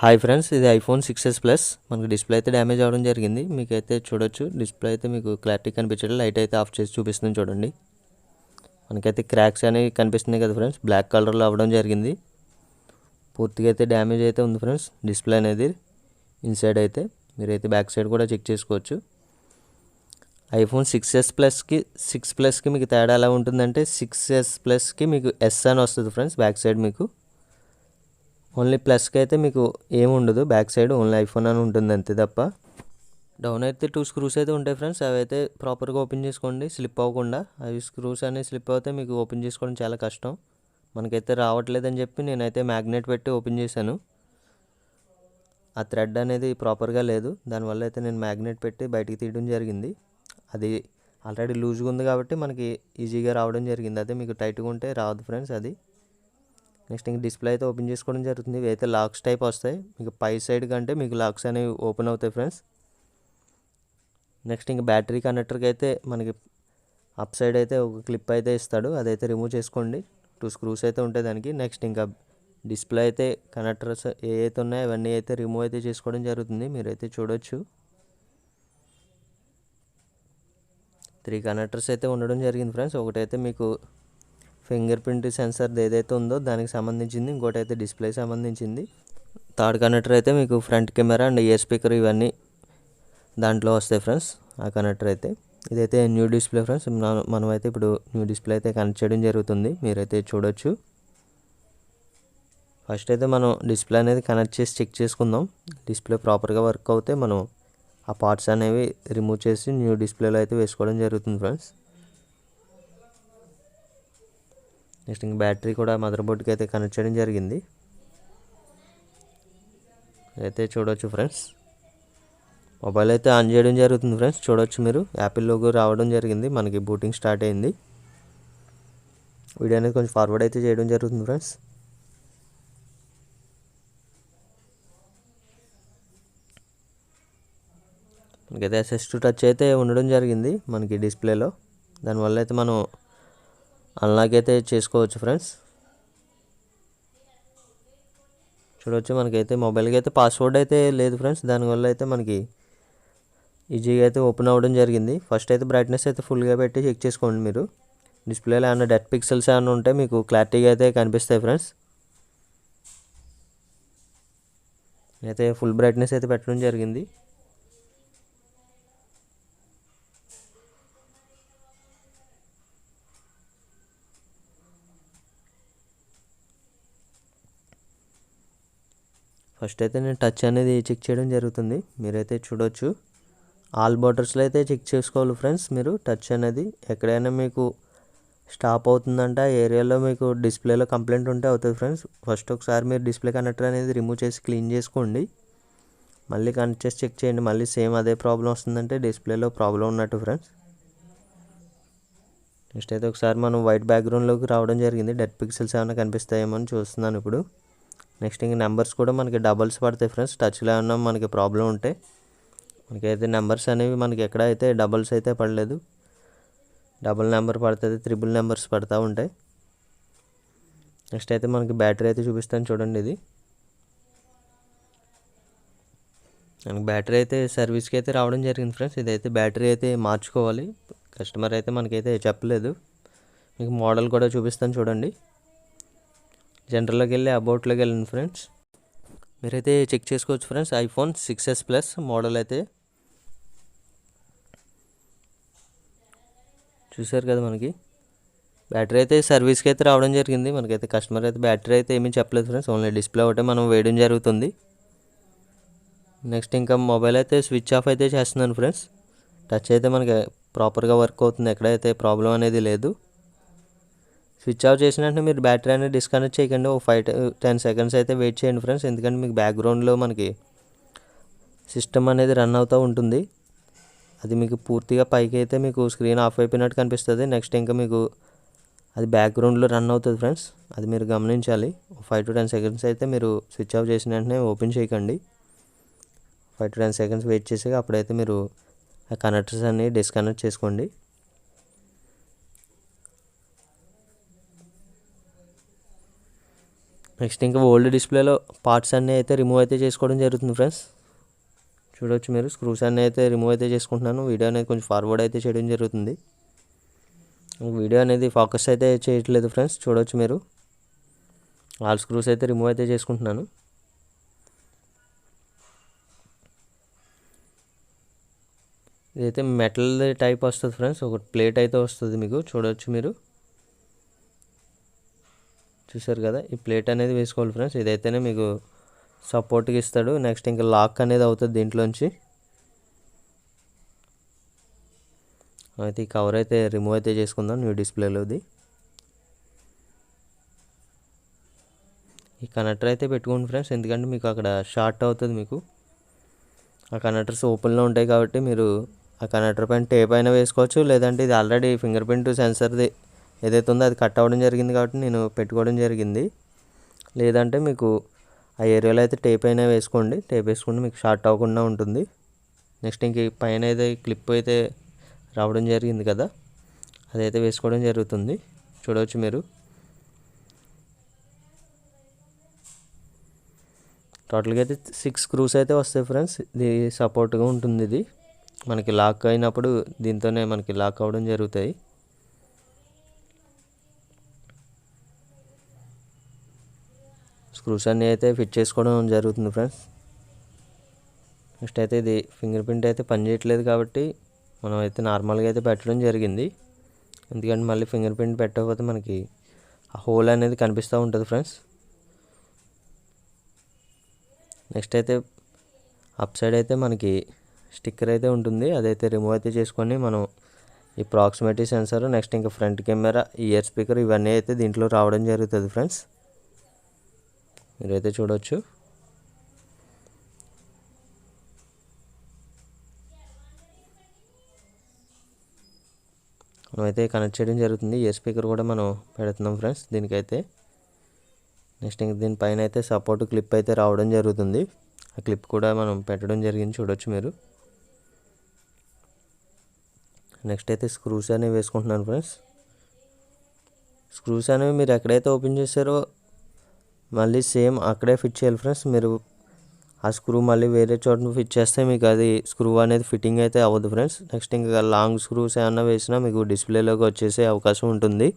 Hi friends, ఇది iPhone 6s plus. మనకు display అయితే డ్యామేజ్ అవ్వడం జరిగింది. మీకైతే చూడొచ్చు, డిస్ప్లే అయితే మీకు క్లారిటీ కనిపించడం. లైట్ అయితే ఆఫ్ చేసి చూపిస్తుంది చూడండి. మనకైతే క్రాక్స్ అనేవి కనిపిస్తున్నాయి కదా ఫ్రెండ్స్, బ్లాక్ కలర్లో అవ్వడం జరిగింది. పూర్తిగా అయితే డ్యామేజ్ అయితే ఉంది ఫ్రెండ్స్ డిస్ప్లే అనేది. ఇన్సైడ్ అయితే మీరైతే బ్యాక్ సైడ్ కూడా చెక్ చేసుకోవచ్చు. ఐఫోన్ 6s ప్లస్కి 6 ప్లస్కి మీకు తేడా ఎలా ఉంటుందంటే, 6s ప్లస్కి మీకు ఎస్ అని వస్తుంది ఫ్రెండ్స్ బ్యాక్ సైడ్. మీకు ఓన్లీ ప్లస్కి అయితే మీకు ఏముండదు బ్యాక్ సైడ్, ఓన్లీ ఐఫోన్ అని ఉంటుంది అంతే తప్ప. డౌన్ అయితే 2 స్క్రూస్ అయితే ఉంటాయి ఫ్రెండ్స్, అవి అయితే ప్రాపర్గా ఓపెన్ చేసుకోండి స్లిప్ అవ్వకుండా. అవి స్క్రూస్ అనేవి స్లిప్ అవుతే మీకు ఓపెన్ చేసుకోవడం చాలా కష్టం. మనకైతే రావట్లేదని చెప్పి నేనైతే మ్యాగ్నెట్ పెట్టి ఓపెన్ చేశాను. ఆ థ్రెడ్ అనేది ప్రాపర్గా లేదు, దానివల్ల అయితే నేను మ్యాగ్నెట్ పెట్టి బయటికి తీయడం జరిగింది. అది ఆల్రెడీ లూజ్గా ఉంది కాబట్టి మనకి ఈజీగా రావడం జరిగింది. అదే మీకు టైట్గా ఉంటే రాదు ఫ్రెండ్స్ అది. నెక్స్ట్ ఇంక డిస్ప్లే అయితే ఓపెన్ చేసుకోవడం జరుగుతుంది. ఇవి అయితే లాక్స్ టైప్ వస్తాయి, మీకు పై సైడ్ కంటే మీకు లాక్స్ అనేవి ఓపెన్ అవుతాయి ఫ్రెండ్స్. నెక్స్ట్ ఇంక బ్యాటరీ కనెక్టర్కి అయితే మనకి అప్ సైడ్ అయితే ఒక క్లిప్ అయితే ఇస్తాడు, అదైతే రిమూవ్ చేసుకోండి. 2 స్క్రూస్ అయితే ఉంటాయి దానికి. నెక్స్ట్ ఇంకా డిస్ప్లే అయితే కనెక్టర్స్ ఏవైతే ఉన్నాయో అవన్నీ అయితే రిమూవ్ అయితే చేసుకోవడం జరుగుతుంది. మీరైతే చూడొచ్చు 3 కనెక్టర్స్ అయితే ఉండడం జరిగింది ఫ్రెండ్స్. ఒకటైతే మీకు ఫింగర్ ప్రింట్ సెన్సర్ ఏదైతే ఉందో దానికి సంబంధించింది, ఇంకోటి అయితే డిస్ప్లే సంబంధించింది. థర్డ్ కనెక్టర్ అయితే మీకు front camera and year speaker ఇవన్నీ దాంట్లో వస్తాయి ఫ్రెండ్స్. ఆ కనెక్టర్ అయితే ఇదైతే న్యూ డిస్ప్లే ఫ్రెండ్స్. మనమైతే ఇప్పుడు న్యూ డిస్ప్లే అయితే కనెక్ట్ చేయడం జరుగుతుంది, మీరైతే చూడొచ్చు. ఫస్ట్ అయితే మనం డిస్ప్లే అనేది కనెక్ట్ చేసి చెక్ చేసుకుందాం. డిస్ప్లే ప్రాపర్గా వర్క్ అవుతే మనం ఆ పార్ట్స్ అనేవి రిమూవ్ చేసి న్యూ డిస్ప్లేలో అయితే వేసుకోవడం జరుగుతుంది ఫ్రెండ్స్. నెక్స్ట్ ఇంక బ్యాటరీ కూడా మదర్ బోర్డ్కి అయితే కనెక్ట్ చేయడం జరిగింది, అయితే చూడొచ్చు ఫ్రెండ్స్. మొబైల్ అయితే ఆన్ చేయడం జరుగుతుంది ఫ్రెండ్స్. చూడొచ్చు మీరు, యాపిల్ లోగో రావడం జరిగింది. మనకి బూటింగ్ స్టార్ట్ అయింది. వీడియో అనేది కొంచెం ఫార్వర్డ్ అయితే చేయడం జరుగుతుంది ఫ్రెండ్స్. మనకైతే అసిస్ట్ టచ్ అయితే ఉండడం జరిగింది మనకి డిస్ప్లేలో, దానివల్ల అయితే మనం అన్లాక్ అయితే చేసుకోవచ్చు ఫ్రెండ్స్. చూడవచ్చు మనకైతే మొబైల్కి అయితే పాస్వర్డ్ అయితే లేదు ఫ్రెండ్స్, దానివల్ల అయితే మనకి ఈజీగా అయితే ఓపెన్ అవ్వడం జరిగింది. ఫస్ట్ అయితే బ్రైట్నెస్ అయితే ఫుల్గా పెట్టి చెక్ చేసుకోండి మీరు. డిస్ప్లేలో ఏమైనా డెడ్ పిక్సెల్స్ ఏమైనా ఉంటే మీకు క్లారిటీగా అయితే కనిపిస్తాయి ఫ్రెండ్స్. అయితే ఫుల్ బ్రైట్నెస్ అయితే పెట్టడం జరిగింది. ఫస్ట్ అయితే నేను టచ్ అనేది చెక్ చేయడం జరుగుతుంది, మీరైతే చూడొచ్చు. ఆల్ బటర్స్లో అయితే చెక్ చేసుకోవాలి ఫ్రెండ్స్ మీరు. టచ్ అనేది ఎక్కడైనా మీకు స్టాప్ అవుతుందంటే ఆ ఏరియాలో మీకు డిస్ప్లేలో కంప్లైంట్ ఉంటే అవుతుంది ఫ్రెండ్స్. ఫస్ట్ ఒకసారి మీరు డిస్ప్లే కనెక్టర్ అనేది రిమూవ్ చేసి క్లీన్ చేసుకోండి, మళ్ళీ కనెక్ట్ చేసి చెక్ చేయండి. మళ్ళీ సేమ్ అదే ప్రాబ్లం వస్తుందంటే డిస్ప్లేలో ప్రాబ్లం ఉన్నట్టు ఫ్రెండ్స్. నెక్స్ట్ అయితే ఒకసారి మనం వైట్ బ్యాక్గ్రౌండ్లోకి రావడం జరిగింది, డెడ్ పిక్సెల్స్ ఏమైనా కనిపిస్తాయేమో అని చూస్తున్నాను ఇప్పుడు. నెక్స్ట్ ఇంక నెంబర్స్ కూడా మనకి డబల్స్ పడతాయి ఫ్రెండ్స్. టచ్లో ఏమన్నా మనకి ప్రాబ్లం ఉంటే మనకైతే నెంబర్స్ అనేవి మనకి ఎక్కడ అయితే డబల్స్ అయితే పడలేదు, డబుల్ నెంబర్ పడుతుంది, త్రిబుల్ నెంబర్స్ పడతా ఉంటాయి. నెక్స్ట్ అయితే మనకి బ్యాటరీ అయితే చూపిస్తాను చూడండి. ఇది మనకి బ్యాటరీ అయితే సర్వీస్కి అయితే రావడం జరిగింది ఫ్రెండ్స్. ఇదైతే బ్యాటరీ అయితే మార్చుకోవాలి, కస్టమర్ అయితే మనకైతే చెప్పలేదు. మీకు మోడల్ కూడా చూపిస్తాను చూడండి. జనరల్లోకి వెళ్ళి అబౌట్లోకి వెళ్ళండి ఫ్రెండ్స్, మీరైతే చెక్ చేసుకోవచ్చు friends. IPhone 6s plus model అయితే చూసారు కదా. మనకి బ్యాటరీ అయితే సర్వీస్కి అయితే రావడం జరిగింది. మనకైతే కస్టమర్ అయితే బ్యాటరీ అయితే ఏమీ చెప్పలేదు ఫ్రెండ్స్, ఓన్లీ డిస్ప్లే ఒకటే మనం వేయడం జరుగుతుంది. నెక్స్ట్ ఇంకా మొబైల్ అయితే స్విచ్ ఆఫ్ అయితే చేస్తున్నాను ఫ్రెండ్స్. టచ్ అయితే మనకి ప్రాపర్గా వర్క్ అవుతుంది, ఎక్కడైతే ప్రాబ్లం అనేది లేదు. స్విచ్ ఆఫ్ చేసిన వెంటనే మీరు బ్యాటరీ అనేది డిస్కనెక్ట్ చేయకండి, ఒక 5-10 సెకండ్స్ అయితే వెయిట్ చేయండి ఫ్రెండ్స్. ఎందుకంటే మీకు బ్యాక్గ్రౌండ్లో మనకి సిస్టమ్ అనేది రన్ అవుతూ ఉంటుంది. అది మీకు పూర్తిగా పైకి అయితే మీకు స్క్రీన్ ఆఫ్ అయిపోయినట్టు కనిపిస్తుంది. నెక్స్ట్ ఇంకా మీకు అది బ్యాక్గ్రౌండ్లో రన్ అవుతుంది ఫ్రెండ్స్, అది మీరు గమనించాలి. 5-10 సెకండ్స్ అయితే మీరు స్విచ్ ఆఫ్ చేసిన వెంటనే ఓపెన్ చేయకండి. 5-10 సెకండ్స్ వెయిట్ చేసి అప్పుడైతే మీరు ఆ కనెక్టర్స్ అన్ని డిస్కనెక్ట్ చేసుకోండి. నెక్స్ట్ ఇంకా ఓల్డ్ డిస్ప్లేలో పార్ట్స్ అన్నీ అయితే రిమూవ్ అయితే చేసుకోవడం జరుగుతుంది ఫ్రెండ్స్. చూడవచ్చు మీరు స్క్రూస్ అన్నీ అయితే రిమూవ్ అయితే చేసుకుంటున్నాను. వీడియో అనేది కొంచెం ఫార్వర్డ్ అయితే చేయడం జరుగుతుంది. వీడియో అనేది ఫోకస్ అయితే చేయట్లేదు ఫ్రెండ్స్. చూడవచ్చు మీరు ఆల్ స్క్రూస్ అయితే రిమూవ్ అయితే చేసుకుంటున్నాను. ఇదైతే మెటల్ టైప్ వస్తుంది ఫ్రెండ్స్. ఒక ప్లేట్ అయితే వస్తుంది మీకు. చూడవచ్చు మీరు చూసారు కదా, ఈ ప్లేట్ అనేది వేసుకోవాలి ఫ్రెండ్స్. ఇదైతేనే మీకు సపోర్ట్గా ఇస్తాడు. నెక్స్ట్ ఇంకా లాక్ అనేది అవుతుంది దీంట్లోంచి. అయితే ఈ కవర్ అయితే రిమూవ్ అయితే చేసుకుందాం న్యూ డిస్ప్లేలోది. ఈ కనెక్టర్ అయితే పెట్టుకోండి ఫ్రెండ్స్, ఎందుకంటే మీకు అక్కడ షార్ట్ అవుతుంది. మీకు ఆ కనెక్టర్స్ ఓపెన్లో ఉంటాయి కాబట్టి మీరు ఆ కనెక్టర్ పైన టేప్ అయినా వేసుకోవచ్చు, లేదంటే ఇది ఆల్రెడీ ఫింగర్ ప్రింట్ సెన్సర్ది ఏదైతే ఉందో అది కట్ అవ్వడం జరిగింది కాబట్టి నేను పెట్టుకోవడం జరిగింది. లేదంటే మీకు ఆ ఏరియాలో అయితే టేప్ అయినా వేసుకోండి. టేప్ వేసుకుంటే మీకు షార్ట్ అవ్వకుండా ఉంటుంది. నెక్స్ట్ ఇంక పైన అయితే క్లిప్ అయితే రావడం జరిగింది కదా, అదైతే వేసుకోవడం జరుగుతుంది. చూడవచ్చు మీరు టోటల్గా అయితే 6 స్క్రూస్ అయితే వస్తాయి ఫ్రెండ్స్. ఇది సపోర్ట్గా ఉంటుంది. ఇది మనకి లాక్ అయినప్పుడు దీంతోనే మనకి లాక్ అవ్వడం జరుగుతాయి. స్క్రూస్ అన్నీ అయితే ఫిట్ చేసుకోవడం జరుగుతుంది ఫ్రెండ్స్. నెక్స్ట్ అయితే ఇది ఫింగర్ ప్రింట్ అయితే పనిచేయట్లేదు కాబట్టి మనం అయితే నార్మల్గా అయితే పెట్టడం జరిగింది. ఎందుకంటే మళ్ళీ ఫింగర్ ప్రింట్ పెట్టకపోతే మనకి ఆ హోల్ అనేది కనిపిస్తూ ఉంటుంది ఫ్రెండ్స్. నెక్స్ట్ అయితే అప్ సైడ్ అయితే మనకి స్టిక్కర్ అయితే ఉంటుంది. అదైతే రిమూవ్ అయితే చేసుకొని మనం ఈ ప్రాక్సిమిటీ సెన్సర్, నెక్స్ట్ ఇంకా ఫ్రంట్ కెమెరా, ఇయర్ స్పీకర్ ఇవన్నీ అయితే దీంట్లో రావడం జరుగుతుంది ఫ్రెండ్స్. మీరైతే చూడవచ్చు. మనమైతే కనెక్ట్ చేయడం జరుగుతుంది. ఇయర్ స్పీకర్ కూడా మనం పెడుతున్నాం ఫ్రెండ్స్ దీనికైతే. నెక్స్ట్ ఇంక దీనిపైన అయితే సపోర్ట్ క్లిప్ అయితే రావడం జరుగుతుంది. ఆ క్లిప్ కూడా మనం పెట్టడం జరిగింది. చూడవచ్చు మీరు. నెక్స్ట్ అయితే స్క్రూస్ అనేవి వేసుకుంటున్నాను ఫ్రెండ్స్. స్క్రూస్ అనేవి మీరు ఎక్కడైతే ఓపెన్ చేశారో మళ్ళీ సేమ్ అక్కడే ఫిట్ చేయాలి ఫ్రెండ్స్. మీరు ఆ స్క్రూ మళ్ళీ వేరే చోట ఫిట్ చేస్తే మీకు అది స్క్రూ అనేది ఫిట్టింగ్ అయితే అవ్వదు ఫ్రెండ్స్. నెక్స్ట్ ఇంకా లాంగ్ స్క్రూస్ ఏమన్నా వేసినా మీకు డిస్ప్లేలోకి వచ్చేసే అవకాశం ఉంటుంది.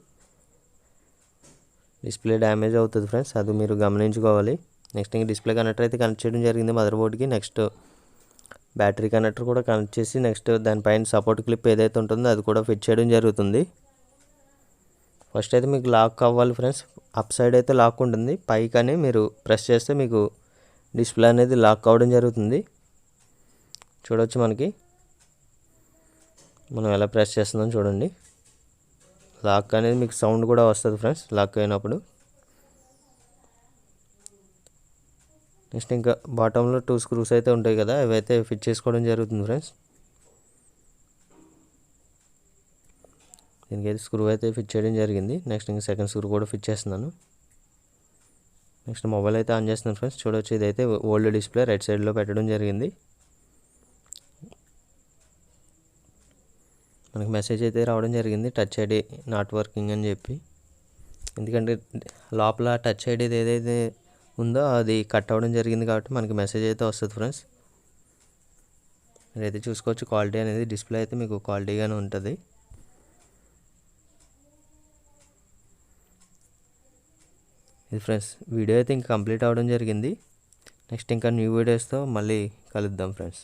డిస్ప్లే డ్యామేజ్ అవుతుంది ఫ్రెండ్స్, అది మీరు గమనించుకోవాలి. నెక్స్ట్ ఇంకా డిస్ప్లే కనెక్టర్ అయితే కనెక్ట్ చేయడం జరిగింది మదర్ బోర్డ్కి. నెక్స్ట్ బ్యాటరీ కనెక్టర్ కూడా కనెక్ట్ చేసి నెక్స్ట్ దానిపైన సపోర్ట్ క్లిప్ ఏదైతే ఉంటుందో అది కూడా ఫిట్ చేయడం జరుగుతుంది. ఫస్ట్ అయితే మీకు లాక్ అవ్వాలి ఫ్రెండ్స్. అప్ సైడ్ అయితే లాక్ ఉంటుంది, పైకని మీరు ప్రెస్ చేస్తే మీకు డిస్ప్లే అనేది లాక్ అవ్వడం జరుగుతుంది. చూడవచ్చు మనం ఎలా ప్రెస్ చేస్తుందని చూడండి. లాక్ అనేది మీకు సౌండ్ కూడా వస్తుంది ఫ్రెండ్స్ లాక్ అయినప్పుడు. నెక్స్ట్ ఇంకా బాటంలో 2 స్క్రూస్ అయితే ఉంటాయి కదా, అవి అయితే ఫిట్ చేసుకోవడం జరుగుతుంది ఫ్రెండ్స్. దీనికైతే స్క్రూ అయితే ఫిట్ చేయడం జరిగింది. నెక్స్ట్ ఇంకా సెకండ్ స్క్రూ కూడా ఫిట్ చేస్తున్నాను. నెక్స్ట్ మొబైల్ అయితే ఆన్ చేస్తున్నాను ఫ్రెండ్స్. చూడవచ్చు ఇదైతే ఓల్డ్ డిస్ప్లే రైట్ సైడ్లో పెట్టడం జరిగింది. మనకి మెసేజ్ అయితే రావడం జరిగింది, టచ్ ఐడి నాట్ వర్కింగ్ అని చెప్పి. ఎందుకంటే లోపల టచ్ ఐడి ఏదైతే ఉందో అది కట్ అవ్వడం జరిగింది కాబట్టి మనకి మెసేజ్ అయితే వస్తుంది ఫ్రెండ్స్. మీరైతే చూసుకోవచ్చు క్వాలిటీ అనేది, డిస్ప్లే అయితే మీకు క్వాలిటీగానే ఉంటుంది. ఇది ఫ్రెండ్స్ వీడియో అయితే ఇంకా కంప్లీట్ అవ్వడం జరిగింది. నెక్స్ట్ ఇంకా న్యూ వీడియోస్తో మళ్ళీ కలుద్దాం ఫ్రెండ్స్.